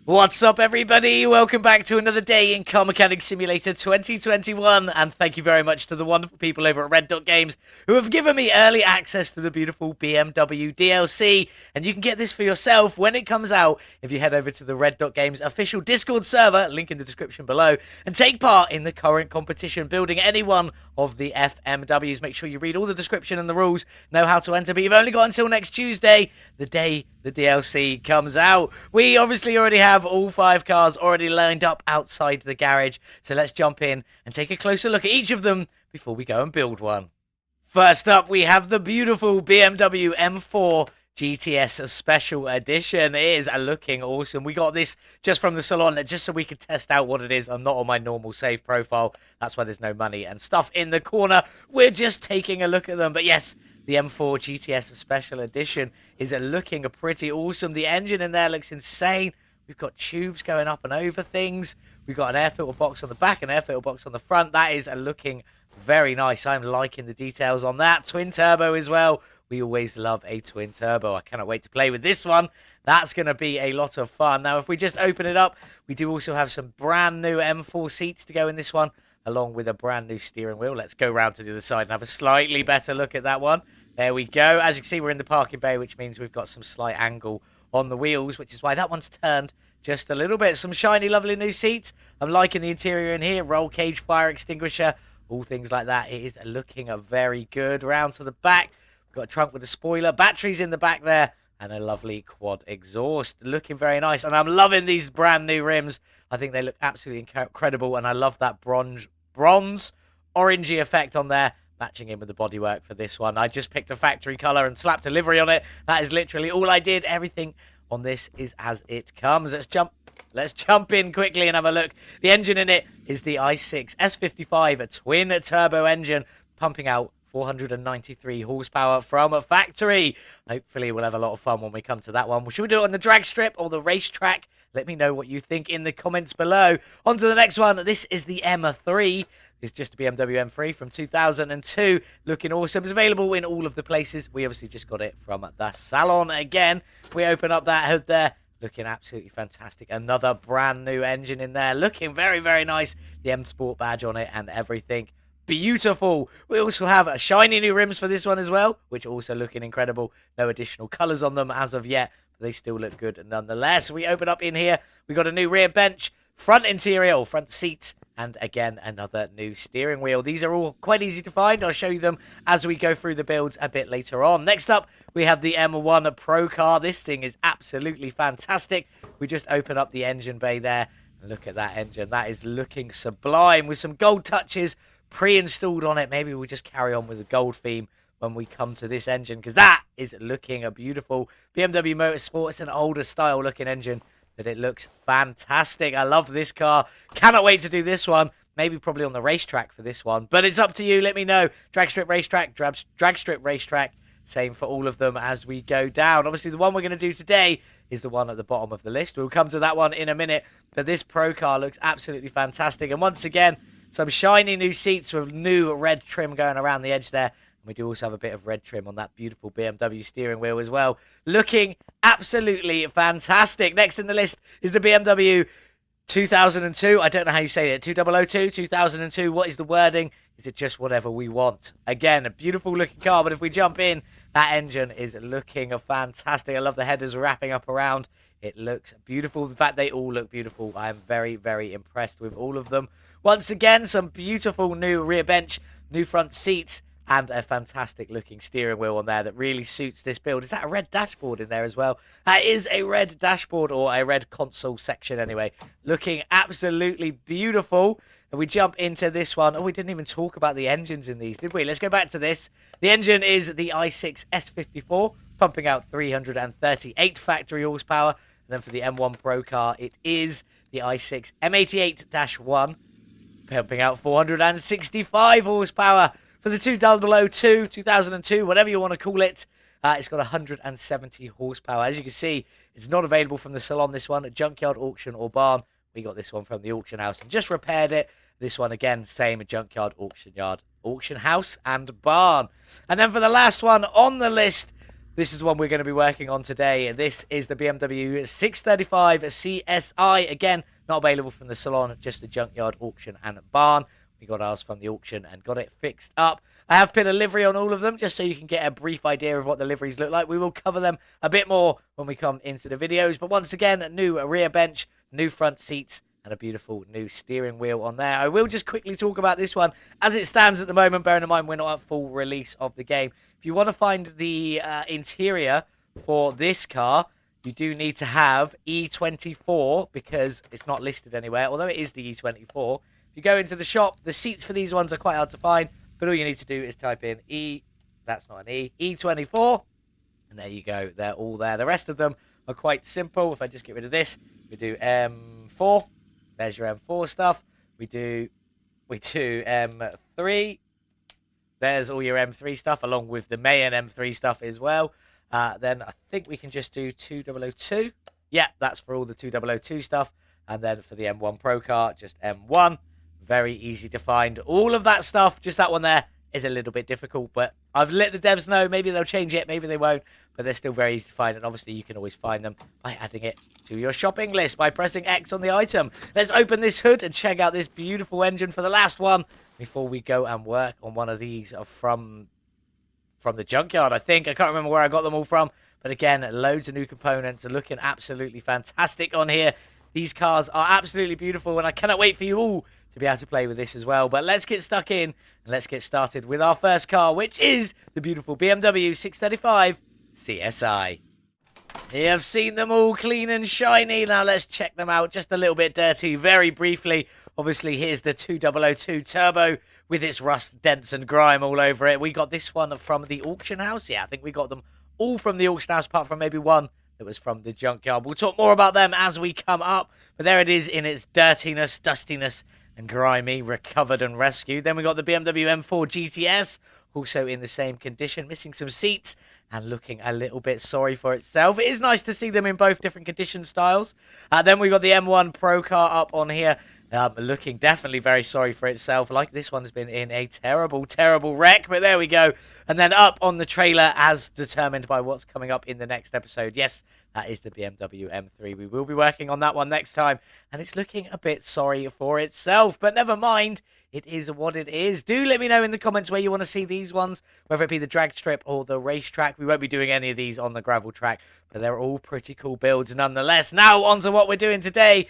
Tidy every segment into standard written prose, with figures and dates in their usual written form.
What's up, everybody? Welcome back to another day in Car Mechanic Simulator 2021, and thank you very much to the wonderful people over at Red Dot Games who have given me early access to the beautiful BMW DLC, and you can get this for yourself when it comes out if you head over to the Red Dot Games official Discord server, link in the description below, and take part in the current competition building any one of the FMWs. Make sure you read all the description and the rules, know how to enter, but you've only got until next Tuesday, the day the DLC comes out. We obviously already have all 5 cars already lined up outside the garage, so let's jump in and take a closer look at each of them before we go and build one. First up, we have the beautiful BMW M4 GTS Special Edition. It is looking awesome. We got this just from the salon, just so we could test out what it is. I'm not on my normal save profile. That's why there's no money and stuff in the corner. We're just taking a look at them. But yes, the M4 GTS Special Edition is looking pretty awesome. The engine in there looks insane. We've got tubes going up and over things. We've got an air filter box on the back, an air filter box on the front. That is looking very nice. I'm liking the details on that. Twin turbo as well. We always love a twin turbo. I cannot wait to play with this one. That's going to be a lot of fun. Now, if we just open it up, we do also have some brand new M4 seats to go in this one, along with a brand new steering wheel. Let's go round to the other side and have a slightly better look at that one. There we go. As you can see, we're in the parking bay, which means we've got some slight angle on the wheels, which is why that one's turned just a little bit. Some shiny, lovely new seats. I'm liking the interior in here. Roll cage, fire extinguisher, all things like that. It is looking very good. Round to the back, we've got a trunk with a spoiler. Batteries in the back there, and a lovely quad exhaust. Looking very nice, and I'm loving these brand new rims. I think they look absolutely incredible, and I love that bronze orangey effect on there, matching in with the bodywork for this one. I just picked a factory color and slapped a livery on it. That is literally all I did. Everything on this is as it comes. Let's jump in quickly and have a look. The engine in it is the i6 S55, a twin turbo engine, pumping out 493 horsepower from a factory. Hopefully we'll have a lot of fun when we come to that one. Should we do it on the drag strip or the racetrack? Let me know what you think in the comments below. On to the next one. This is the M3. It's just a BMW M3 from 2002. Looking awesome. It's available in all of the places. We obviously just got it from the salon again. We open up that hood there. Looking absolutely fantastic. Another brand new engine in there. Looking very, very nice. The M Sport badge on it and everything. Beautiful. We also have shiny new rims for this one as well, which are also looking incredible. No additional colors on them as of yet, but they still look good nonetheless. We open up in here. We got a new rear bench, front interior or front seat, and again another new steering wheel. These are all quite easy to find. I'll show you them as we go through the builds a bit later on. Next up, we have the M1 Pro car. This thing is absolutely fantastic. We just open up the engine bay there. Look at that engine. That is looking sublime with some gold touches pre-installed on it. Maybe we'll just carry on with the gold theme when we come to this engine, because that is looking a beautiful BMW Motorsport. It's an older style looking engine, but it looks fantastic. I love this car. Cannot wait to do this one. Maybe probably on the racetrack for this one, but it's up to you. Let me know. Drag strip racetrack, drag strip racetrack. Same for all of them as we go down. Obviously, the one we're going to do today is the one at the bottom of the list. We'll come to that one in a minute, but this Pro car looks absolutely fantastic. And once again, some shiny new seats with new red trim going around the edge there. And we do also have a bit of red trim on that beautiful BMW steering wheel as well. Looking absolutely fantastic. Next in the list is the BMW 2002. I don't know how you say it. 2002, 2002. What is the wording? Is it just whatever we want? Again, a beautiful looking car, but if we jump in, that engine is looking fantastic. I love the headers wrapping up around. It looks beautiful. The fact they all look beautiful, I am very, very impressed with all of them. Once again, some beautiful new rear bench, new front seats, and a fantastic looking steering wheel on there that really suits this build. Is that a red dashboard in there as well? That is a red dashboard, or a red console section anyway. Looking absolutely beautiful. And we jump into this one. Oh, we didn't even talk about the engines in these, did we? Let's go back to this. The engine is the i6 S54, pumping out 338 factory horsepower. And then for the M1 Pro car, it is the i6 M88-1, pumping out 465 horsepower. For the 2002, whatever you want to call it, it's got 170 horsepower. As you can see, it's not available from the salon, this one, at junkyard, auction, or barn. We got this one from the auction house and just repaired it. This one, again, same, a junkyard, auction house, and barn. And then for the last one on the list, This is the one we're going to be working on today. This is the BMW 635 CSI. Again, not available from the salon, just the junkyard, auction, and barn. We got ours from the auction and got it fixed up. I have put a livery on all of them, just so you can get a brief idea of what the liveries look like. We will cover them a bit more when we come into the videos. But once again, new rear bench, new front seats, and a beautiful new steering wheel on there. I will just quickly talk about this one as it stands at the moment, bearing in mind we're not at full release of the game. If you want to find the interior for this car, you do need to have E24 because it's not listed anywhere, although it is the E24. If you go into the shop, the seats for these ones are quite hard to find, but all you need to do is type in that's not an E24, and there you go. They're all there. The rest of them are quite simple. If I just get rid of this, we do M4. There's your M4 stuff. We do M3. There's all your M3 stuff, along with the Mayan M3 stuff as well. Then I think we can just do 2002. Yeah, that's for all the 2002 stuff. And then for the M1 Pro car, just M1. Very easy to find. All of that stuff, just that one there, is a little bit difficult. But I've let the devs know. Maybe they'll change it. Maybe they won't. But they're still very easy to find. And obviously, you can always find them by adding it to your shopping list by pressing X on the item. Let's open this hood and check out this beautiful engine for the last one before we go and work on one of these from the junkyard, I think. I can't remember where I got them all from. But again, loads of new components are looking absolutely fantastic on here. These cars are absolutely beautiful, and I cannot wait for you all to be able to play with this as well. But let's get stuck in, and let's get started with our first car, which is the beautiful BMW 635 CSI. You have seen them all clean and shiny. Now let's check them out just a little bit dirty, very briefly. Obviously, here's the 2002 Turbo with its rust, dents, and grime all over it. We got this one from the auction house. Yeah, I think we got them all from the auction house, apart from maybe one that was from the junkyard. We'll talk more about them as we come up. But there it is in its dirtiness, dustiness, and grimy, recovered and rescued. Then we got the BMW M4 GTS, also in the same condition, missing some seats and looking a little bit sorry for itself. It is nice to see them in both different condition styles. Then we got the M1 Pro car up on here, looking definitely very sorry for itself. Like this one's been in a terrible, terrible wreck, but there we go. And then up on the trailer, as determined by what's coming up in the next episode. Yes, that is the BMW M3. We will be working on that one next time, and it's looking a bit sorry for itself, but never mind. It is what it is. Do let me know in the comments where you want to see these ones, whether it be the drag strip or the racetrack. We won't be doing any of these on the gravel track, but they're all pretty cool builds nonetheless. Now, on to what we're doing today.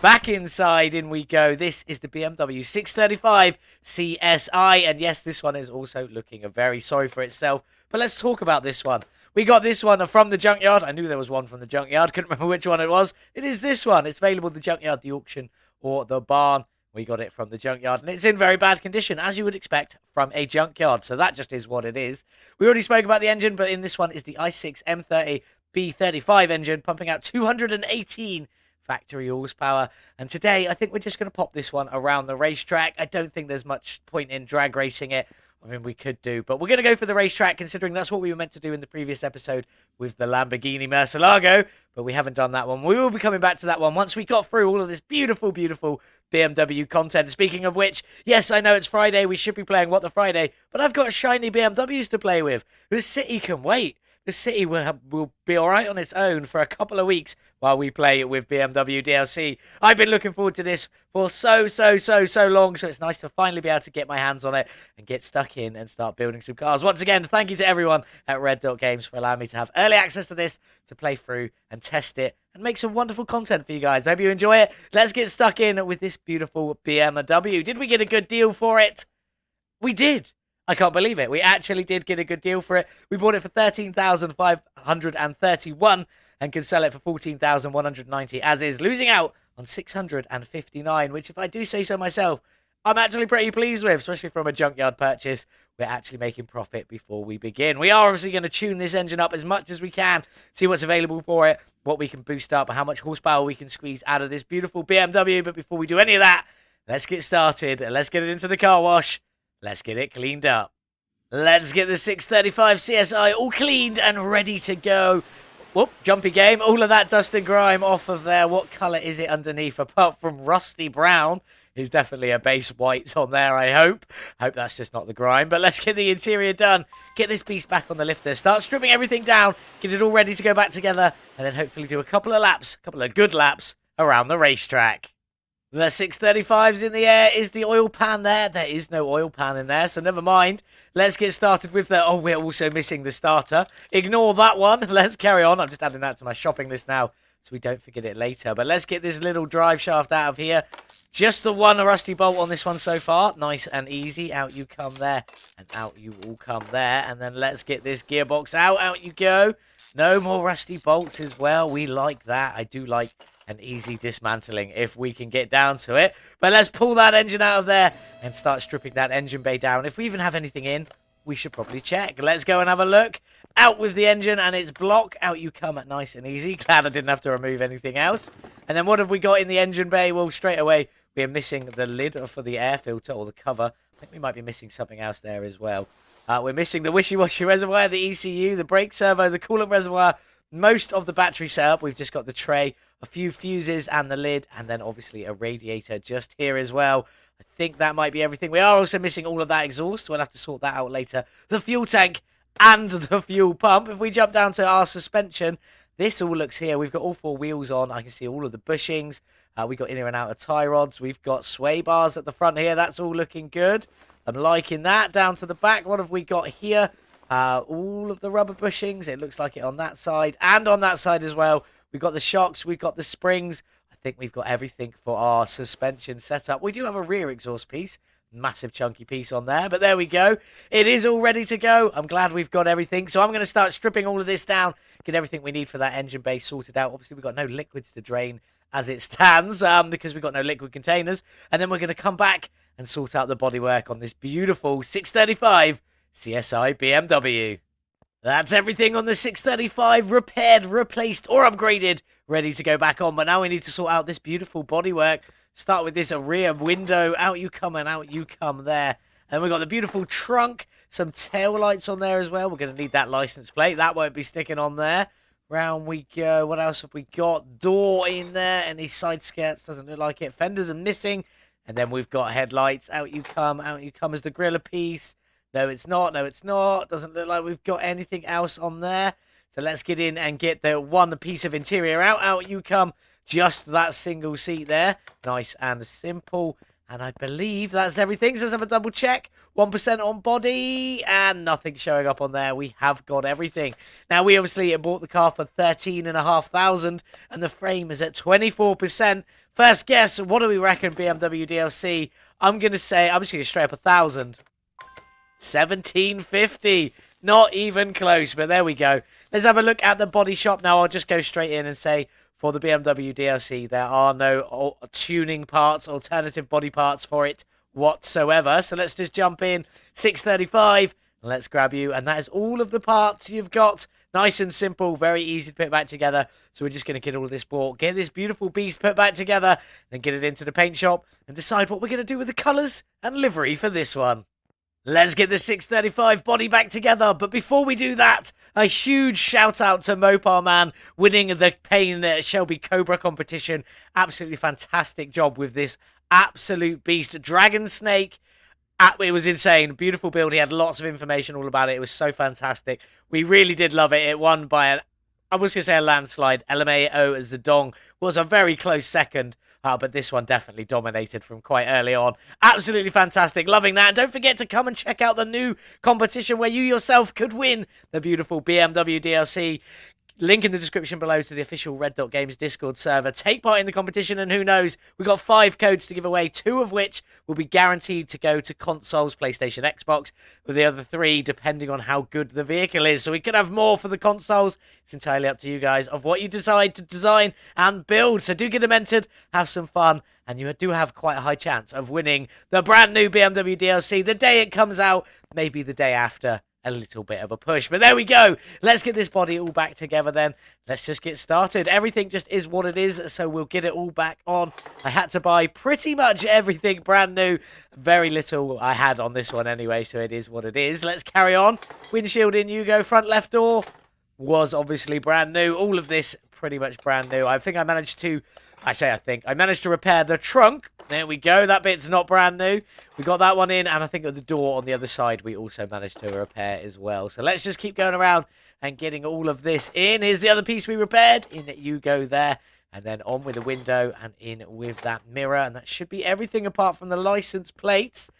Back inside, in we go. This is the BMW 635 CSI, and yes, this one is also looking very sorry for itself, but let's talk about this one. We got this one from the junkyard. I knew there was one from the junkyard. Couldn't remember which one it was. It is this one. It's available at the junkyard, the auction, or the barn. We got it from the junkyard, and it's in very bad condition, as you would expect from a junkyard. So that just is what it is. We already spoke about the engine, but in this one is the i6 M30 B35 engine, pumping out 218 factory horsepower. And today, I think we're just going to pop this one around the racetrack. I don't think there's much point in drag racing it. I mean, we could do, but we're going to go for the racetrack, considering that's what we were meant to do in the previous episode with the Lamborghini Murcielago, but we haven't done that one. We will be coming back to that one once we got through all of this beautiful, beautiful BMW content. Speaking of which, yes, I know it's Friday. We should be playing What the Friday, but I've got shiny BMWs to play with. The city can wait. The city will be all right on its own for a couple of weeks while we play it with BMW DLC. I've been looking forward to this for so long, so it's nice to finally be able to get my hands on it and get stuck in and start building some cars. Once again, thank you to everyone at Red Dot Games for allowing me to have early access to this, to play through and test it and make some wonderful content for you guys. I hope you enjoy it. Let's get stuck in with this beautiful BMW. Did we get a good deal for it? We did. I can't believe it. We actually did get a good deal for it. We bought it for $13,531 and can sell it for $14,190 as is, losing out on $659, which, if I do say so myself, I'm actually pretty pleased with, especially from a junkyard purchase. We're actually making profit before we begin. We are obviously going to tune this engine up as much as we can, see what's available for it, what we can boost up, how much horsepower we can squeeze out of this beautiful BMW. But before we do any of that, let's get started. Let's get it into the car wash. Let's get it cleaned up. Let's get the 635 CSI all cleaned and ready to go. Whoop, jumpy game. All of that dust and grime off of there. What colour is it underneath apart from rusty brown? is definitely a base white on there, I hope. I hope that's just not the grime. But let's get the interior done. Get this beast back on the lifter. Start stripping everything down. Get it all ready to go back together. And then hopefully do a couple of laps, a couple of good laps around the racetrack. The 635's in the air. Is the oil pan there? There is no oil pan in there, so never mind. Let's get started with the... Oh, we're also missing the starter. Ignore that one. Let's carry on. I'm just adding that to my shopping list now so we don't forget it later. But let's get this little drive shaft out of here. Just the one rusty bolt on this one so far. Nice and easy. Out you come there, and out you all come there. And then let's get this gearbox out. Out you go. No more rusty bolts as well. We like that. I do like an easy dismantling if we can get down to it. But let's pull that engine out of there and start stripping that engine bay down. If we even have anything in, we should probably check. Let's go and have a look. Out with the engine and its block. Out you come at nice and easy. Glad I didn't have to remove anything else. And then what have we got in the engine bay? Well, straight away, we are missing the lid for the air filter or the cover. I think we might be missing something else there as well. We're missing the wishy-washy reservoir, the ECU, the brake servo, the coolant reservoir, most of the battery setup. We've just got the tray, a few fuses and the lid, and then obviously a radiator just here as well. I think that might be everything. We are also missing all of that exhaust. We'll have to sort that out later. The fuel tank and the fuel pump. If we jump down to our suspension, this all looks here. We've got all four wheels on. I can see all of the bushings. We've got inner and outer tie rods. We've got sway bars at the front here. That's all looking good. I'm liking that. Down to the back, what have we got here? All of the rubber bushings. It looks like it on that side and on that side as well. We've got the shocks. We've got the springs. I think we've got everything for our suspension setup. We do have a rear exhaust piece. Massive chunky piece on there. But there we go. It is all ready to go. I'm glad we've got everything. So I'm going to start stripping all of this down. Get everything we need for that engine bay sorted out. Obviously, we've got no liquids to drain as it stands because we've got no liquid containers. And then we're going to come back and sort out the bodywork on this beautiful 635 CSI BMW. That's everything on the 635, repaired, replaced, or upgraded, ready to go back on. But now we need to sort out this beautiful bodywork. Start with this rear window. Out you come and out you come there. And we've got the beautiful trunk, some tail lights on there as well. We're going to need that license plate. That won't be sticking on there. Round we go. What else have we got? Door in there. Any side skirts? Doesn't look like it. Fenders are missing. And then we've got headlights. Out you come as the griller piece. No, it's not. No, it's not. Doesn't look like we've got anything else on there. So let's get in and get the one piece of interior out. Out you come. Just that single seat there. Nice and simple. And I believe that's everything. So let's have a double check. 1% on body and nothing showing up on there. We have got everything. Now, we obviously bought the car for 13,500 and the frame is at 24%. First guess, what do we reckon BMW DLC? I'm going to say, I'm just going to straight up 1,000. 1,750. Not even close, but there we go. Let's have a look at the body shop. Now, I'll just go straight in and say, for the BMW DLC, there are no tuning parts, alternative body parts for it whatsoever. So let's just jump in. 635. Let's grab you. And that is all of the parts you've got. Nice and simple. Very easy to put back together. So we're just going to get all of this bought. Get this beautiful beast put back together. Then get it into the paint shop. And decide what we're going to do with the colours and livery for this one. Let's get the 635 body back together. But before we do that, a huge shout out to Mopar Man winning the Payne Shelby Cobra competition. Absolutely fantastic job with this absolute beast. Dragon Snake. It was insane. Beautiful build. He had lots of information all about it. It was so fantastic. We really did love it. It won by I was going to say a landslide. LMAO Zedong was a very close second. But this one definitely dominated from quite early on. Absolutely fantastic. Loving that. And don't forget to come and check out the new competition where you yourself could win the beautiful BMW DLC. Link in the description below to the official Red Dot Games Discord server. Take part in the competition and who knows, we've got 5 codes to give away, 2 of which will be guaranteed to go to consoles, PlayStation, Xbox, with the other 3 depending on how good the vehicle is. So we could have more for the consoles. It's entirely up to you guys of what you decide to design and build. So do get them entered, have some fun, and you do have quite a high chance of winning the brand new BMW DLC the day it comes out, maybe the day after. A little bit of a push, but there we go. Let's get this body all back together then. Let's just get started. Everything just is what it is, so we'll get it all back on. I had to buy pretty much everything brand new. Very little I had on this one anyway, so it is what it is. Let's carry on. Windshield in you go. Front left door was obviously brand new. All of this pretty much brand new. I think I managed to I managed to repair the trunk. There we go. That bit's not brand new. We got that one in, and I think the door on the other side we also managed to repair as well. So let's just keep going around and getting all of this in. Here's the other piece we repaired. In you go there. And then on with the window and in with that mirror. And that should be everything apart from the license plates.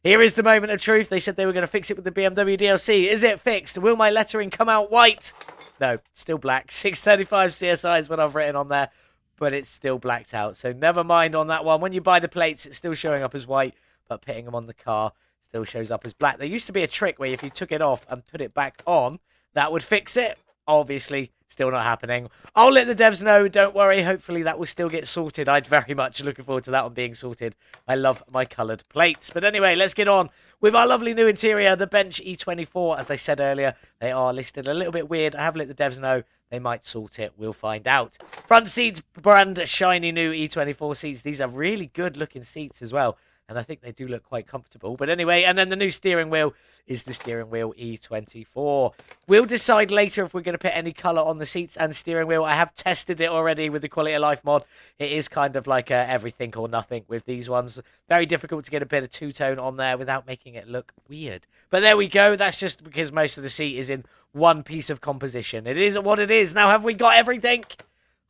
Here is the moment of truth. They said they were going to fix it with the BMW DLC. Is it fixed? Will my lettering come out white? No, still black. 635 CSI is what I've written on there, but it's still blacked out. So never mind on that one. When you buy the plates, it's still showing up as white, but putting them on the car still shows up as black. There used to be a trick where if you took it off and put it back on, that would fix it. Obviously, still not happening. I'll let the devs know. Don't worry. Hopefully, that will still get sorted. I'd very much looking forward to that one being sorted. I love my coloured plates. But anyway, let's get on with our lovely new interior. The Bench E24, as I said earlier, they are listed a little bit weird. I have let the devs know. They might sort it. We'll find out. Front seats, brand shiny new E24 seats. These are really good looking seats as well. And I think they do look quite comfortable. But anyway, and then the new steering wheel is the steering wheel E24. We'll decide later if we're going to put any colour on the seats and steering wheel. I have tested it already with the Quality of Life mod. It is kind of like everything or nothing with these ones. Very difficult to get a bit of two-tone on there without making it look weird. But there we go. That's just because most of the seat is in one piece of composition. It is what it is. Now, have we got everything?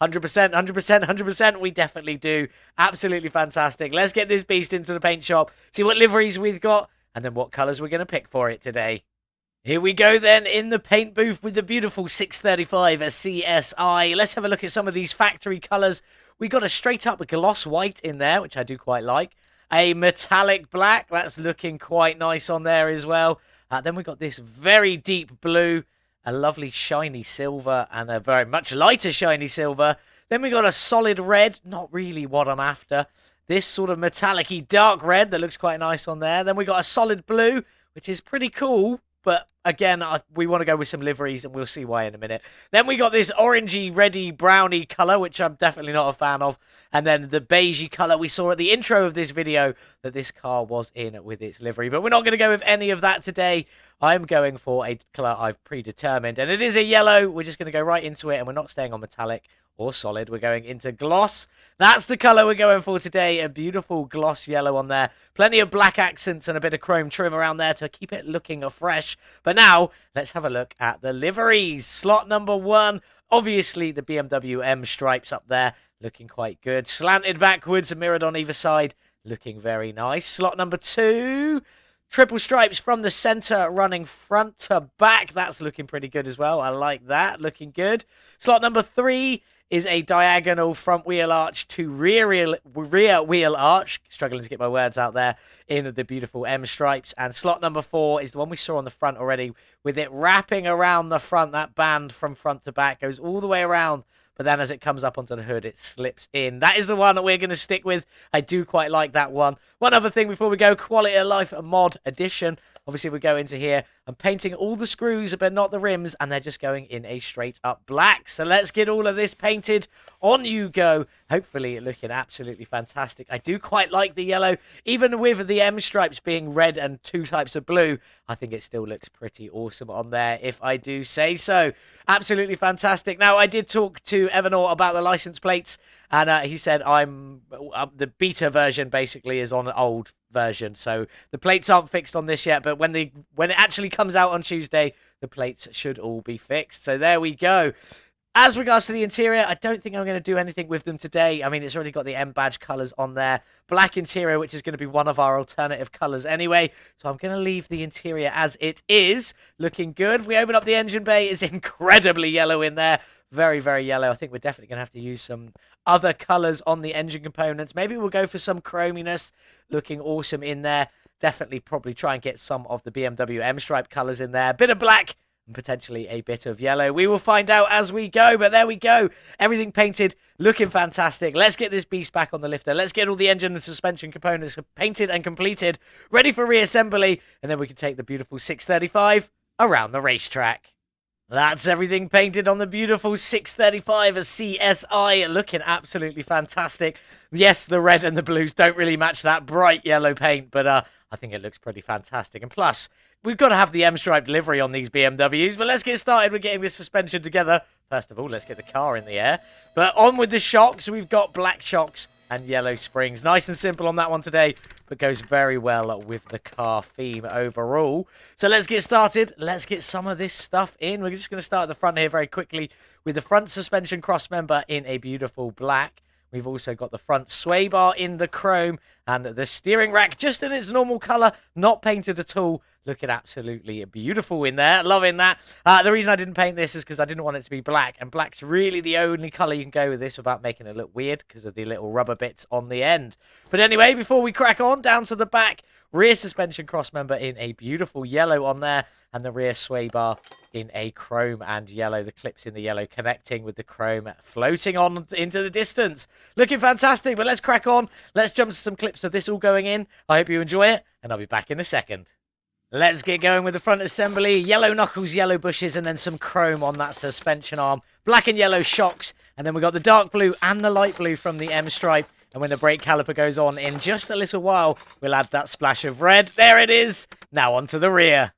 100%, 100%, 100%. We definitely do. Absolutely fantastic. Let's get this beast into the paint shop, see what liveries we've got, and then what colours we're going to pick for it today. Here we go then in the paint booth with the beautiful 635 CSI. Let's have a look at some of these factory colours. We got a straight up gloss white in there, which I do quite like. A metallic black. That's looking quite nice on there as well. Then we got this very deep blue. A lovely shiny silver and a very much lighter shiny silver. Then we got a solid red, not really what I'm after. This sort of metallic-y dark red that looks quite nice on there. Then we got a solid blue, which is pretty cool. But again, we want to go with some liveries and we'll see why in a minute. Then we got this orangey, reddy, browny colour, which I'm definitely not a fan of. And then the beigey colour we saw at the intro of this video that this car was in with its livery. But we're not going to go with any of that today. I'm going for a colour I've predetermined. And it is a yellow. We're just going to go right into it. And we're not staying on metallic or solid. We're going into gloss. That's the colour we're going for today. A beautiful gloss yellow on there. Plenty of black accents and a bit of chrome trim around there to keep it looking fresh. But now, let's have a look at the liveries. Slot number 1. Obviously, the BMW M stripes up there. Looking quite good. Slanted backwards and mirrored on either side. Looking very nice. Slot number 2. Triple stripes from the centre running front to back. That's looking pretty good as well. I like that. Looking good. Slot number 3 is a diagonal front wheel arch to rear wheel arch. Struggling to get my words out there in the beautiful M stripes. And slot number 4 is the one we saw on the front already with it wrapping around the front. That band from front to back goes all the way around. But then as it comes up onto the hood, it slips in. That is the one that we're going to stick with. I do quite like that one. One other thing before we go, Quality of Life Mod Edition. Obviously, we go into here. I'm painting all the screws, but not the rims, and they're just going in a straight up black. So let's get all of this painted. On you go. Hopefully, looking absolutely fantastic. I do quite like the yellow. Even with the M stripes being red and 2 types of blue, I think it still looks pretty awesome on there, if I do say so. Absolutely fantastic. Now, I did talk to Evernaut about the license plates, and he said the beta version basically is on an old version, so the plates aren't fixed on this yet, but when it actually comes out on Tuesday, the plates should all be fixed. So there we go. As regards to the interior, I don't think I'm going to do anything with them today. I mean, it's already got the M badge colours on there. Black interior, which is going to be one of our alternative colours anyway. So I'm going to leave the interior as it is. Looking good. If we open up the engine bay, it's incredibly yellow in there. Very, very yellow. I think we're definitely going to have to use some other colours on the engine components. Maybe we'll go for some chrominess. Looking awesome in there. Definitely probably try and get some of the BMW M stripe colours in there. Bit of black. And potentially a bit of yellow. We will find out as we go, but there we go. Everything painted, looking fantastic. Let's get this beast back on the lifter. Let's get all the engine and suspension components painted and completed, ready for reassembly, and then we can take the beautiful 635 around the racetrack. That's everything painted on the beautiful 635 CSI, looking absolutely fantastic. Yes, the red and the blues don't really match that bright yellow paint, but I think it looks pretty fantastic. And plus, we've got to have the M-stripe livery on these BMWs, but let's get started with getting this suspension together. First of all, let's get the car in the air. But on with the shocks, we've got black shocks and yellow springs. Nice and simple on that one today, but goes very well with the car theme overall. So let's get started. Let's get some of this stuff in. We're just going to start at the front here very quickly with the front suspension cross member in a beautiful black. We've also got the front sway bar in the chrome and the steering rack just in its normal colour, not painted at all. Looking absolutely beautiful in there. Loving that. The reason I didn't paint this is because I didn't want it to be black. And black's really the only colour you can go with this without making it look weird because of the little rubber bits on the end. But anyway, before we crack on, down to the back, rear suspension cross member in a beautiful yellow on there. And the rear sway bar in a chrome and yellow. The clips in the yellow connecting with the chrome floating on into the distance. Looking fantastic, but let's crack on. Let's jump to some clips of this all going in. I hope you enjoy it, and I'll be back in a second. Let's get going with the front assembly. Yellow knuckles, yellow bushes, and then some chrome on that suspension arm. Black and yellow shocks, and then we've got the dark blue and the light blue from the M-stripe. And when the brake caliper goes on in just a little while, we'll add that splash of red. There it is. Now onto the rear.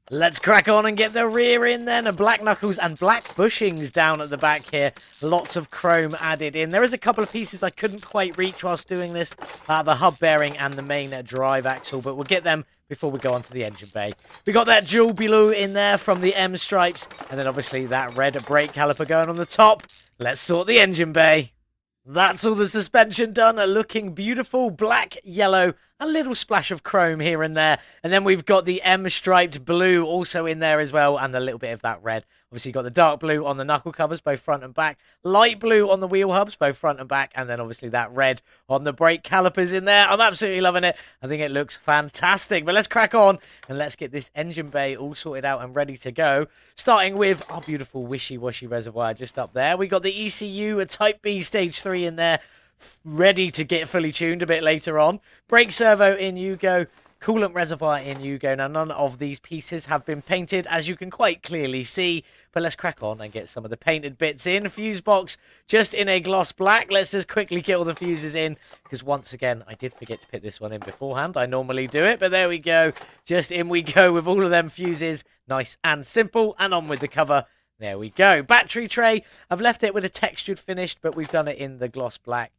Let's crack on and get the rear in then. And black knuckles and black bushings down at the back here. Lots of chrome added in. There is a couple of pieces I couldn't quite reach whilst doing this. The hub bearing and the main drive axle. But we'll get them before we go on to the engine bay. We got that dual blue in there from the M-stripes. And then obviously that red brake caliper going on the top. Let's sort the engine bay. That's all the suspension done, looking beautiful, black, yellow, a little splash of chrome here and there. And then we've got the M-striped blue also in there as well, and a little bit of that red. Obviously, you've got the dark blue on the knuckle covers, both front and back. Light blue on the wheel hubs, both front and back. And then obviously that red on the brake calipers in there. I'm absolutely loving it. I think it looks fantastic. But let's crack on and let's get this engine bay all sorted out and ready to go. Starting with our beautiful wishy-washy reservoir just up there. We got the ECU, a Type B Stage 3 in there, ready to get fully tuned a bit later on. Brake servo in you go. Coolant reservoir in you go. Now, none of these pieces have been painted, as you can quite clearly see. But let's crack on and get some of the painted bits in. Fuse box just in a gloss black. Let's just quickly get all the fuses in, because once again, I did forget to put this one in beforehand. I normally do it, but there we go. Just in we go with all of them fuses. Nice and simple. And on with the cover. There we go. Battery tray. I've left it with a textured finish, but we've done it in the gloss black.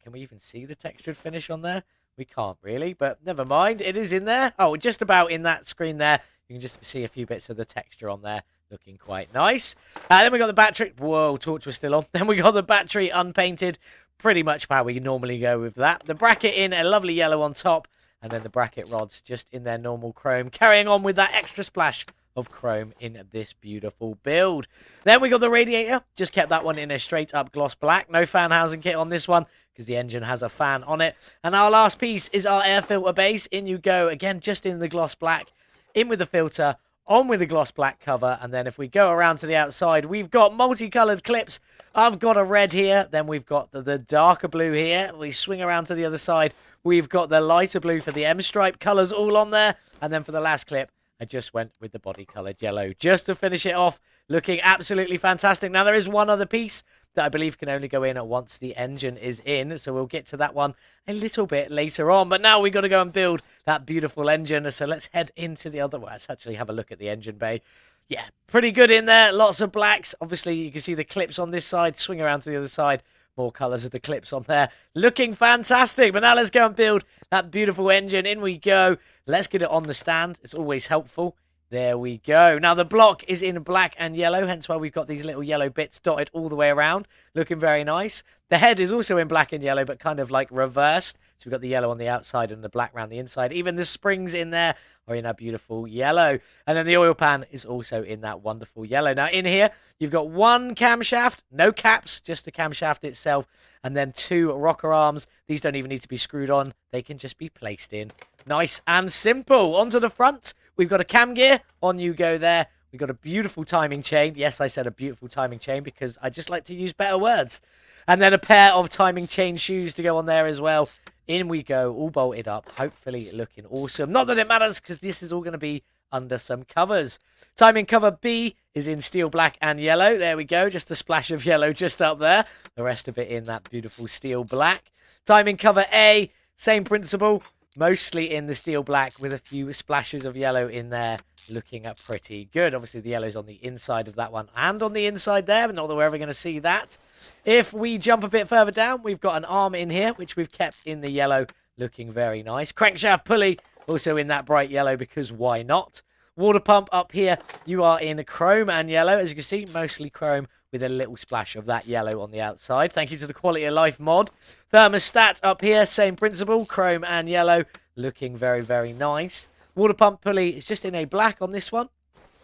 Can we even see the textured finish on there? We can't really, but never mind. It is in there. Oh, just about in that screen there. You can just see a few bits of the texture on there. Looking quite nice. Then we got the battery. Whoa, torch was still on. Then we got the battery unpainted. Pretty much how we normally go with that. The bracket in a lovely yellow on top. And then the bracket rods just in their normal chrome. Carrying on with that extra splash of chrome in this beautiful build. Then we got the radiator. Just kept that one in a straight up gloss black. No fan housing kit on this one, because the engine has a fan on it. And our last piece is our air filter base. In you go. Again, just in the gloss black. In with the filter. On with the gloss black cover. And then if we go around to the outside, we've got multicolored clips. I've got a red here. Then we've got the darker blue here. We swing around to the other side. We've got the lighter blue for the M-stripe colors all on there. And then for the last clip, I just went with the body coloured yellow just to finish it off. Looking absolutely fantastic. Now, there is one other piece that I believe can only go in once the engine is in. So we'll get to that one a little bit later on. But now we've got to go and build that beautiful engine. So let's head into the other one. Let's actually have a look at the engine bay. Yeah, pretty good in there. Lots of blacks. Obviously, you can see the clips on this side. Swing around to the other side. More colours of the clips on there. Looking fantastic. But now let's go and build that beautiful engine. In we go. Let's get it on the stand. It's always helpful. There we go. Now, the block is in black and yellow, hence why we've got these little yellow bits dotted all the way around. Looking very nice. The head is also in black and yellow, but kind of like reversed. So we've got the yellow on the outside and the black around the inside. Even the springs in there are in that beautiful yellow. And then the oil pan is also in that wonderful yellow. Now, in here, you've got one camshaft, no caps, just the camshaft itself. And then two rocker arms. These don't even need to be screwed on. They can just be placed in. Nice and simple. Onto the front. We've got a cam gear. On you go there. We've got a beautiful timing chain. Yes, I said a beautiful timing chain because I just like to use better words. And then a pair of timing chain shoes to go on there as well. In we go, all bolted up. Hopefully looking awesome. Not that it matters because this is all going to be under some covers. Timing cover B is in steel black and yellow. There we go. Just a splash of yellow just up there. The rest of it in that beautiful steel black. Timing cover A, same principle. mostly in the steel black with a few splashes of yellow in there, looking pretty good. Obviously, the yellow's on the inside of that one and on the inside there, but not that we're ever going to see that. If we jump a bit further down, we've got an arm in here, which we've kept in the yellow, looking very nice. Crankshaft pulley, also in that bright yellow, because why not? Water pump up here, you are in chrome and yellow. As you can see, mostly chrome with a little splash of that yellow on the outside. Thank you to the Quality of Life mod. Thermostat up here, same principle, chrome and yellow, looking very, very nice. Water pump pulley is just in a black on this one.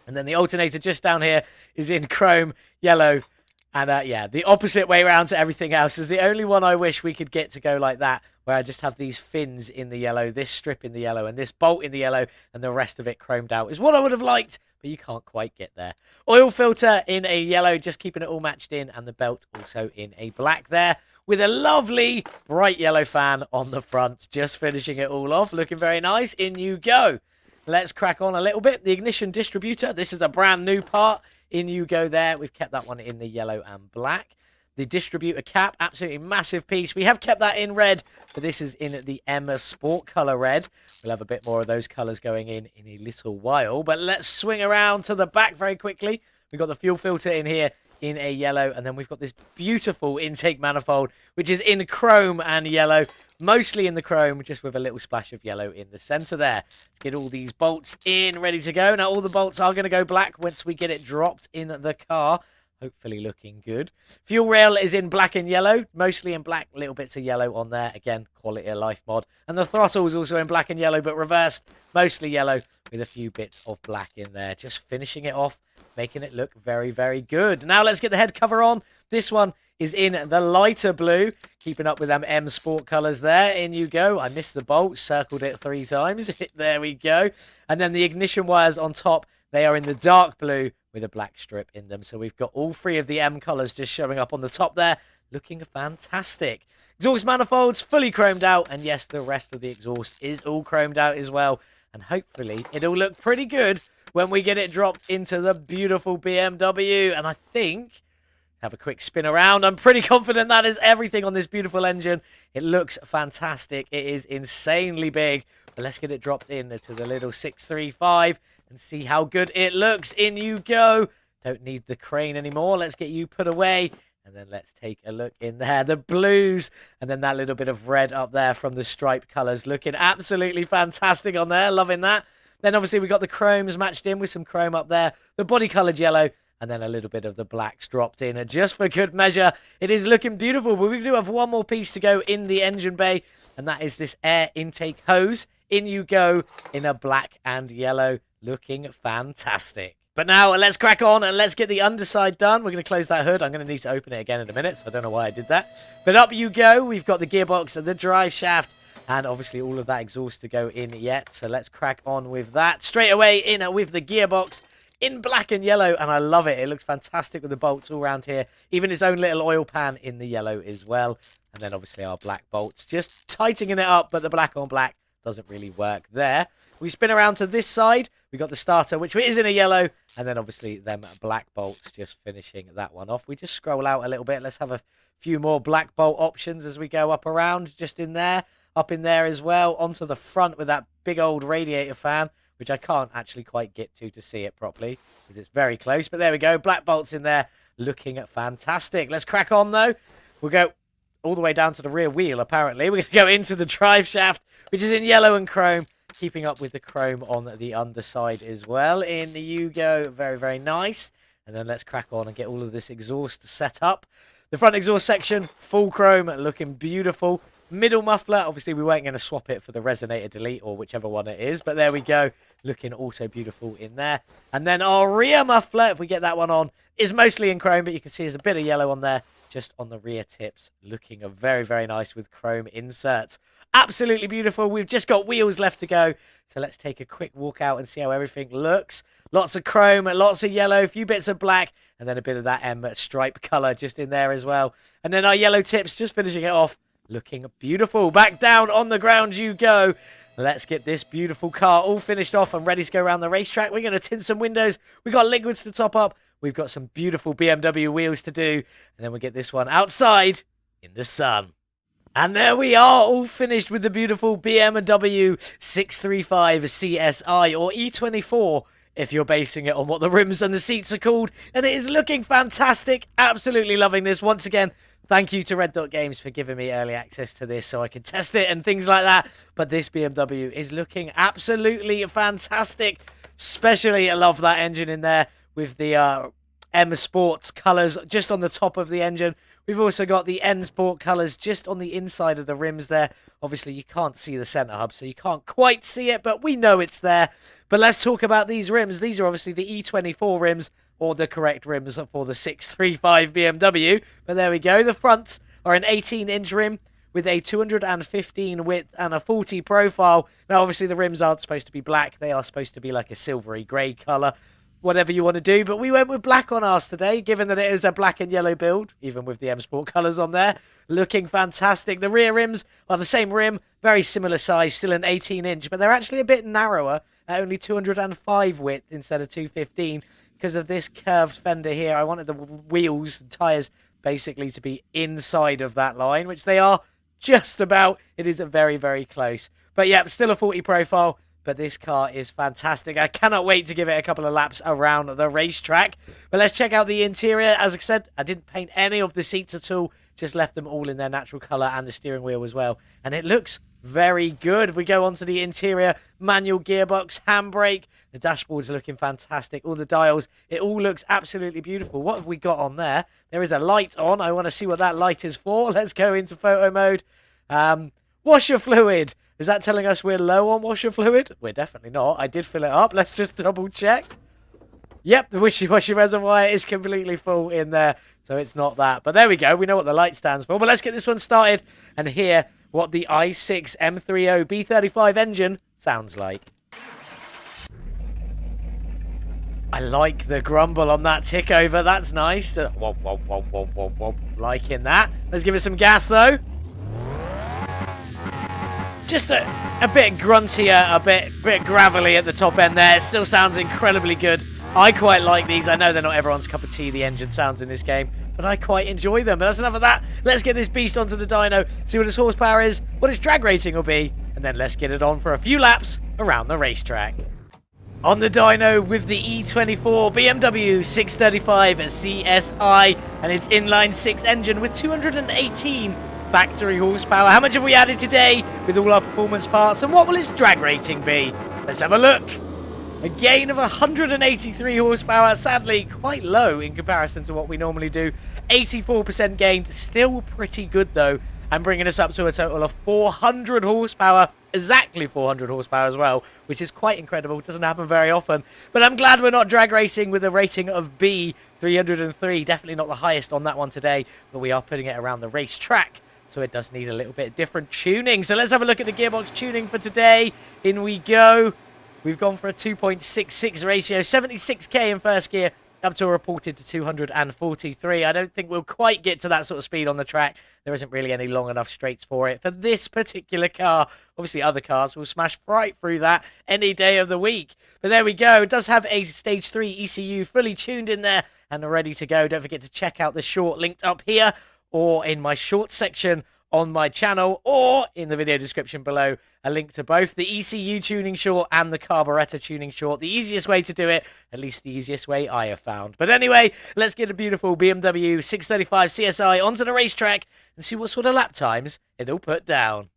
And then the alternator just down here is in chrome, yellow, and yeah, the opposite way around to everything else is the only one I wish we could get to go like that, where I just have these fins in the yellow, this strip in the yellow, and this bolt in the yellow, and the rest of it chromed out is what I would have liked, but you can't quite get there. Oil filter in a yellow, just keeping it all matched in, and the belt also in a black there, with a lovely bright yellow fan on the front, just finishing it all off, looking very nice. In you go. Let's crack on a little bit. The ignition distributor, this is a brand new part. In you go there. We've kept that one in the yellow and black. The distributor cap, absolutely massive piece. We have kept that in red, but this is in the M Sport color red. We'll have a bit more of those colors going in a little while. But let's swing around to the back very quickly. We've got the fuel filter in here in a yellow, and then we've got this beautiful intake manifold, which is in chrome and yellow, mostly in the chrome, just with a little splash of yellow in the center there. Let's get all these bolts in, ready to go. Now all the bolts are going to go black once we get it dropped in the car. Hopefully looking good. Fuel rail is in black and yellow, mostly in black, little bits of yellow on there. Again, Quality of Life mod. And the throttle is also in black and yellow, but reversed, mostly yellow, with a few bits of black in there. Just finishing it off, making it look very, very good. Now let's get the head cover on. This one is in the lighter blue, keeping up with them M Sport colours there. In you go. I missed the bolt, circled it 3 times. There we go. And then the ignition wires on top, they are in the dark blue with a black strip in them. So we've got all 3 of the M colours just showing up on the top there, looking fantastic. Exhaust manifolds fully chromed out, and yes, the rest of the exhaust is all chromed out as well. And hopefully it'll look pretty good when we get it dropped into the beautiful BMW. And I think, have a quick spin around, I'm pretty confident that is everything on this beautiful engine. It looks fantastic. It is insanely big. But let's get it dropped into the little 635 and see how good it looks. In you go. Don't need the crane anymore. Let's get you put away. And then let's take a look in there. The blues. And then that little bit of red up there from the stripe colours. Looking absolutely fantastic on there. Loving that. Then obviously we got the chromes matched in with some chrome up there. The body coloured yellow. And then a little bit of the blacks dropped in. And just for good measure, it is looking beautiful. But we do have one more piece to go in the engine bay. And that is this air intake hose. In you go in a black and yellow. Looking fantastic. But now let's crack on and let's get the underside done. We're going to close that hood. I'm going to need to open it again in a minute, so I don't know why I did that. But up you go. We've got the gearbox and the drive shaft and obviously all of that exhaust to go in yet. So let's crack on with that. Straight away in with the gearbox in black and yellow, and I love it. It looks fantastic with the bolts all around here. Even its own little oil pan in the yellow as well. And then obviously our black bolts. Just tightening it up, but the black on black doesn't really work there. We spin around to this side. We got the starter, which is in a yellow, and then obviously them black bolts, just finishing that one off. We just scroll out a little bit. Let's have a few more black bolt options as we go up around, just in there, up in there as well, onto the front with that big old radiator fan, which I can't actually quite get to see it properly because it's very close. But there we go, black bolts in there, looking fantastic. Let's crack on though. We'll go all the way down to the rear wheel. Apparently, we're going to go into the drive shaft, which is in yellow and chrome. Keeping up with the chrome on the underside as well. In you go. Very, very nice. And then let's crack on and get all of this exhaust set up. The front exhaust section, full chrome, looking beautiful. Middle muffler, obviously we weren't going to swap it for the resonator delete or whichever one it is. But there we go. Looking also beautiful in there. And then our rear muffler, if we get that one on, is mostly in chrome. But you can see there's a bit of yellow on there, just on the rear tips. Looking very, very nice with chrome inserts. Absolutely beautiful. We've just got wheels left to go. So let's take a quick walk out and see how everything looks. Lots of chrome, lots of yellow, a few bits of black, and then a bit of that M stripe colour just in there as well. And then our yellow tips, just finishing it off. Looking beautiful. Back down on the ground you go. Let's get this beautiful car all finished off and ready to go around the racetrack. We're going to tint some windows. We've got liquids to top up. We've got some beautiful BMW wheels to do. And then we'll get this one outside in the sun. And there we are, all finished with the beautiful BMW 635 CSI, or E24, if you're basing it on what the rims and the seats are called. And it is looking fantastic. Absolutely loving this. Once again, thank you to Red Dot Games for giving me early access to this so I can test it and things like that. But this BMW is looking absolutely fantastic. Especially, I love that engine in there with the M Sports colours just on the top of the engine. We've also got the N Sport colours just on the inside of the rims there. Obviously, you can't see the centre hub, so you can't quite see it, but we know it's there. But let's talk about these rims. These are obviously the E24 rims, or the correct rims for the 635 BMW. But there we go. The fronts are an 18-inch rim with a 215 width and a 40 profile. Now, obviously, the rims aren't supposed to be black. They are supposed to be like a silvery grey colour. Whatever you want to do, but we went with black on ours today, given that it is a black and yellow build, even with the M Sport colours on there. Looking fantastic. The rear rims are the same rim, very similar size, still an 18-inch, but they're actually a bit narrower at only 205 width instead of 215 because of this curved fender here. I wanted the wheels and tyres basically to be inside of that line, which they are just about. It is very, very close. But yeah, still a 40 profile. But this car is fantastic. I cannot wait to give it a couple of laps around the racetrack. But let's check out the interior. As I said, I didn't paint any of the seats at all. Just left them all in their natural colour and the steering wheel as well. And it looks very good. We go on to the interior. Manual gearbox, handbrake. The dashboard's looking fantastic. All the dials. It all looks absolutely beautiful. What have we got on there? There is a light on. I want to see what that light is for. Let's go into photo mode. Washer fluid. Is that telling us we're low on washer fluid? We're definitely not. I did fill it up. Let's just double check. Yep, the wishy-washy reservoir is completely full in there, so it's not that. But there we go. We know what the light stands for. But let's get this one started and hear what the i6 M30 B35 engine sounds like. I like the grumble on that tick over. That's nice. Whoop, whoop, whoop, whoop, whoop, whoop. Liking that. Let's give it some gas, though. Just a bit gruntier, a bit gravelly at the top end there. It still sounds incredibly good. I quite like these. I know they're not everyone's cup of tea, the engine sounds in this game, but I quite enjoy them. But that's enough of that. Let's get this beast onto the dyno, see what its horsepower is, what its drag rating will be, and then let's get it on for a few laps around the racetrack. On the dyno with the E24 BMW 635 CSI and its inline-six engine with 218 factory horsepower. How much have we added today with all our performance parts, and what will its drag rating be? Let's have a look. A gain of 183 horsepower, sadly quite low in comparison to what we normally do. 84% gained, still pretty good though, and bringing us up to a total of 400 horsepower, exactly 400 horsepower as well, which is quite incredible. Doesn't happen very often, but I'm glad we're not drag racing with a rating of B 303. Definitely not the highest on that one today, but we are putting it around the racetrack. So it does need a little bit of different tuning. So let's have a look at the gearbox tuning for today. In we go. We've gone for a 2.66 ratio. 76k in first gear, up to a reported to 243. I don't think we'll quite get to that sort of speed on the track. There isn't really any long enough straights for it. For this particular car, obviously other cars will smash right through that any day of the week. But there we go. It does have a Stage 3 ECU fully tuned in there and ready to go. Don't forget to check out the short linked up here, or in my short section on my channel, or in the video description below, a link to both the ECU tuning short and the carburetor tuning short. The easiest way to do it, at least the easiest way I have found. But anyway, let's get a beautiful BMW 635 CSI onto the racetrack and see what sort of lap times it'll put down.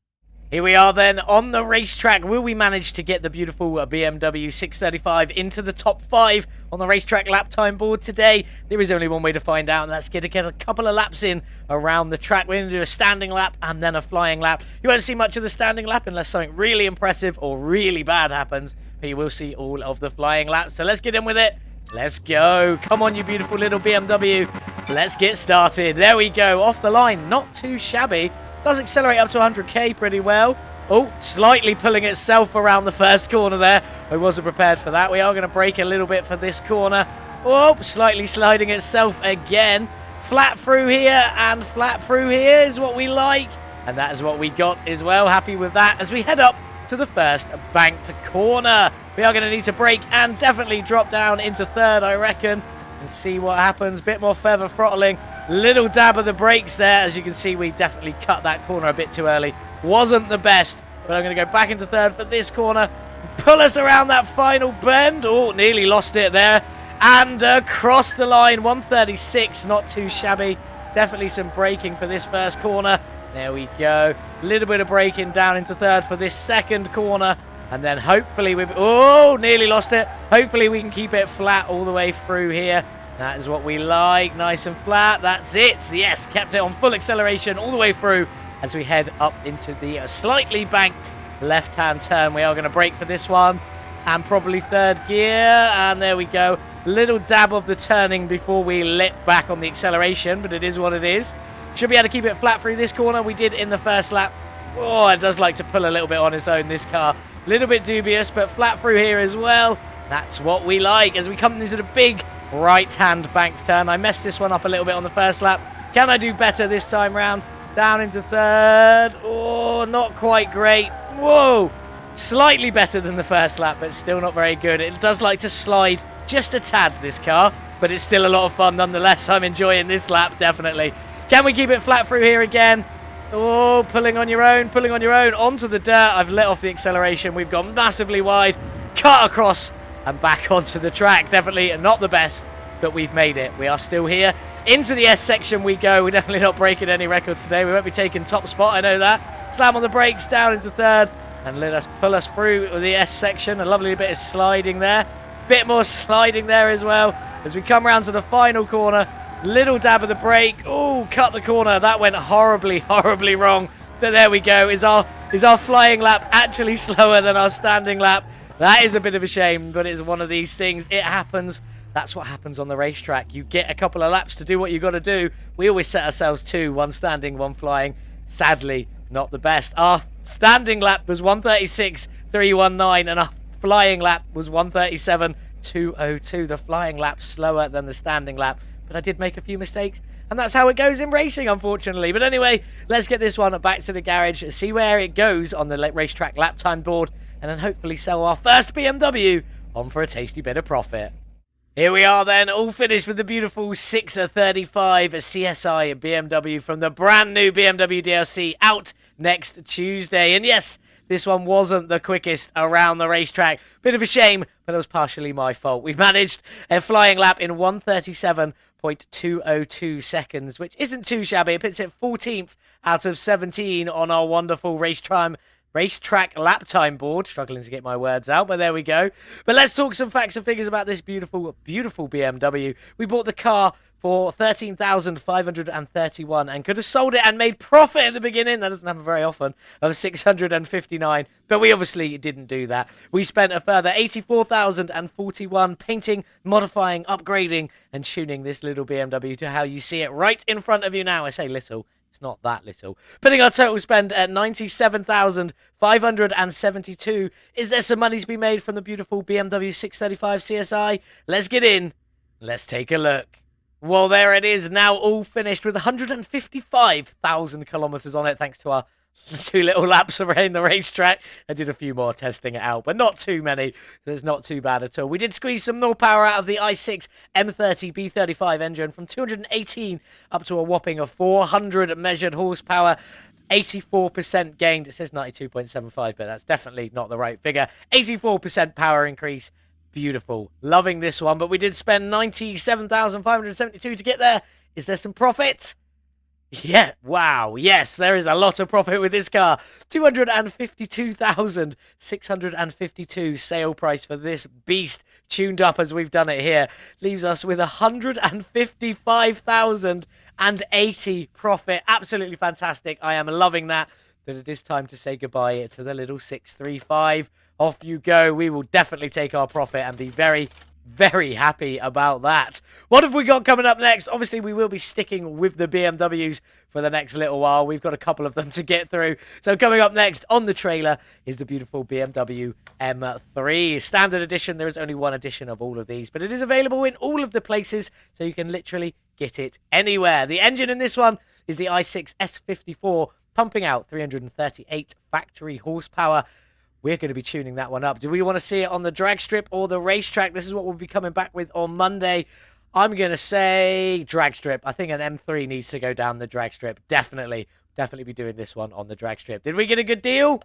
Here we are then on the racetrack. Will we manage to get the beautiful BMW 635 into the top 5 on the racetrack lap time board today? There is only one way to find out, and that's get a couple of laps in around the track. We're going to do a standing lap and then a flying lap. You won't see much of the standing lap unless something really impressive or really bad happens, but you will see all of the flying laps. So let's get in with it. Let's go. Come on, you beautiful little BMW. Let's get started. There we go. Off the line. Not too shabby. Does accelerate up to 100k pretty well. Oh, slightly pulling itself around the first corner there. I wasn't prepared for that. We are going to brake a little bit for this corner. Oh, slightly sliding itself again. Flat through here and flat through here is what we like. And that is what we got as well. Happy with that as we head up to the first banked corner. We are going to need to brake and definitely drop down into third, I reckon, and see what happens. Bit more feather throttling. Little dab of the brakes there. As you can see, we definitely cut that corner a bit too early. Wasn't the best, but I'm going to go back into third for this corner. Pull us around that final bend. Oh, nearly lost it there. And across the line, 136, not too shabby. Definitely some braking for this first corner. There we go. A little bit of braking down into third for this second corner. And then hopefully we... Oh, nearly lost it. Hopefully we can keep it flat all the way through here. That is what we like. Nice and flat. That's it. Yes, kept it on full acceleration all the way through as we head up into the slightly banked left-hand turn. We are going to brake for this one. And probably third gear. And there we go. Little dab of the turning before we lit back on the acceleration. But it is what it is. Should be able to keep it flat through this corner. We did in the first lap. Oh, it does like to pull a little bit on its own, this car. A little bit dubious, but flat through here as well. That's what we like as we come into the big right-hand banked turn. I messed this one up a little bit on the first lap. Can I do better this time round? Down into third. Oh, not quite great. Whoa. Slightly better than the first lap, but still not very good. It does like to slide just a tad, this car, but it's still a lot of fun nonetheless. I'm enjoying this lap, definitely. Can we keep it flat through here again? Oh, pulling on your own, onto the dirt. I've let off the acceleration. We've gone massively wide, cut across and back onto the track. Definitely not the best, but we've made it. We are still here. Into the S section we go. We're definitely not breaking any records today. We won't be taking top spot, I know that. Slam on the brakes, down into third, and let us pull us through the S section. A lovely bit of sliding there. Bit more sliding there as well. As we come round to the final corner, little dab of the brake. Oh, cut the corner. That went horribly, horribly wrong. But there we go. Is our flying lap actually slower than our standing lap? That is a bit of a shame, but it's one of these things. It happens. That's what happens on the racetrack. You get a couple of laps to do what you got to do. We always set ourselves two, one standing, one flying. Sadly, not the best. Our standing lap was 136.319, and our flying lap was 137.202. The flying lap slower than the standing lap, but I did make a few mistakes, and that's how it goes in racing, unfortunately. But anyway, let's get this one back to the garage, see where it goes on the racetrack lap time board, and then hopefully sell our first BMW on for a tasty bit of profit. Here we are then, all finished with the beautiful 635 CSI BMW from the brand new BMW DLC out next Tuesday. And yes, this one wasn't the quickest around the racetrack. Bit of a shame, but it was partially my fault. We managed a flying lap in 137.202 seconds, which isn't too shabby. It puts it 14th out of 17 on our wonderful racetrack lap time board. Struggling to get my words out, but there we go. But let's talk some facts and figures about this beautiful, beautiful BMW. We bought the car for $13,531 and could have sold it and made profit at the beginning. That doesn't happen very often, of $659, but we obviously didn't do that. We spent a further $84,041 painting, modifying, upgrading, and tuning this little BMW to how you see it right in front of you now. I say little. It's not that little. Putting our total spend at $97,572. Is there some money to be made from the beautiful BMW 635 CSI? Let's get in. Let's take a look. Well, there it is. Now all finished with 155,000 kilometers on it, thanks to our 2 little laps around the racetrack. I did a few more testing it out, but not too many, so it's not too bad at all. We did squeeze some more power out of the i6 M30 B35 engine from 218 up to a whopping of 400 measured horsepower. 84% gained. It says 92.75, but that's definitely not the right figure. 84% power increase. Beautiful. Loving this one, but we did spend 97,572 to get there. Is there some profit? Yeah, wow, yes, there is a lot of profit with this car. 252,652 sale price for this beast, tuned up as we've done it here. Leaves us with 155,080 profit. Absolutely fantastic. I am loving that. But it is time to say goodbye to the little 635. Off you go. We will definitely take our profit and be very, very happy about that. What have we got coming up next? Obviously, we will be sticking with the BMWs for the next little while. We've got a couple of them to get through. So coming up next on the trailer is the beautiful BMW M3. Standard edition. There is only one edition of all of these, but it is available in all of the places, so you can literally get it anywhere. The engine in this one is the i6 S54, pumping out 338 factory horsepower. We're going to be tuning that one up. Do we want to see it on the drag strip or the racetrack? This is what we'll be coming back with on Monday. I'm going to say drag strip. I think an M3 needs to go down the drag strip. Definitely be doing this one on the drag strip. Did we get a good deal?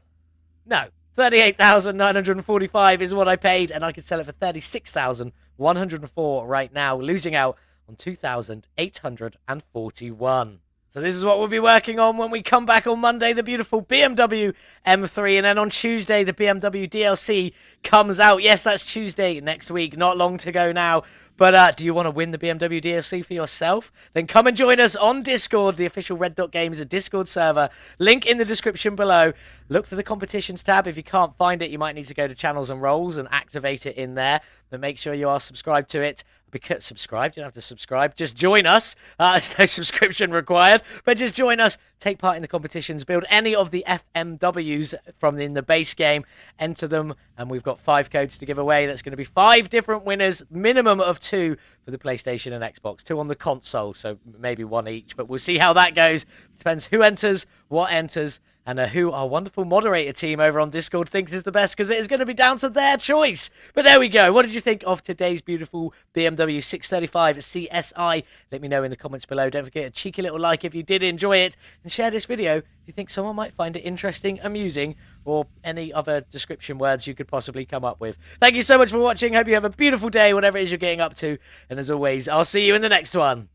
No. 38,945 is what I paid, and I could sell it for 36,104 right now, losing out on 2,841. So this is what we'll be working on when we come back on Monday, the beautiful BMW M3, and then on Tuesday, the BMW DLC comes out. Yes, that's Tuesday next week, not long to go now. But do you want to win the BMW DLC for yourself? Then come and join us on Discord, the official Red Dot Games Discord server. Link in the description below. Look for the competitions tab. If you can't find it, you might need to go to channels and roles and activate it in there. But make sure you are subscribed to it. Because subscribed, you don't have to subscribe. Just join us. There's no subscription required, but just join us. Take part in the competitions. Build any of the FMWs from in the base game. Enter them, and we've got 5 codes to give away. That's going to be 5 different winners, minimum of 2 for the PlayStation and Xbox, 2 on the console, so maybe 1 each. But we'll see how that goes. Depends who enters, what enters, and who our wonderful moderator team over on Discord thinks is the best, because it is going to be down to their choice. But there we go. What did you think of today's beautiful BMW 635 CSI? Let me know in the comments below. Don't forget a cheeky little like if you did enjoy it, and share this video if you think someone might find it interesting, amusing, or any other description words you could possibly come up with. Thank you so much for watching. Hope you have a beautiful day, whatever it is you're getting up to. And as always, I'll see you in the next one.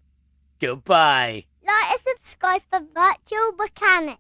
Goodbye. Like and subscribe for Virtual Mechanic.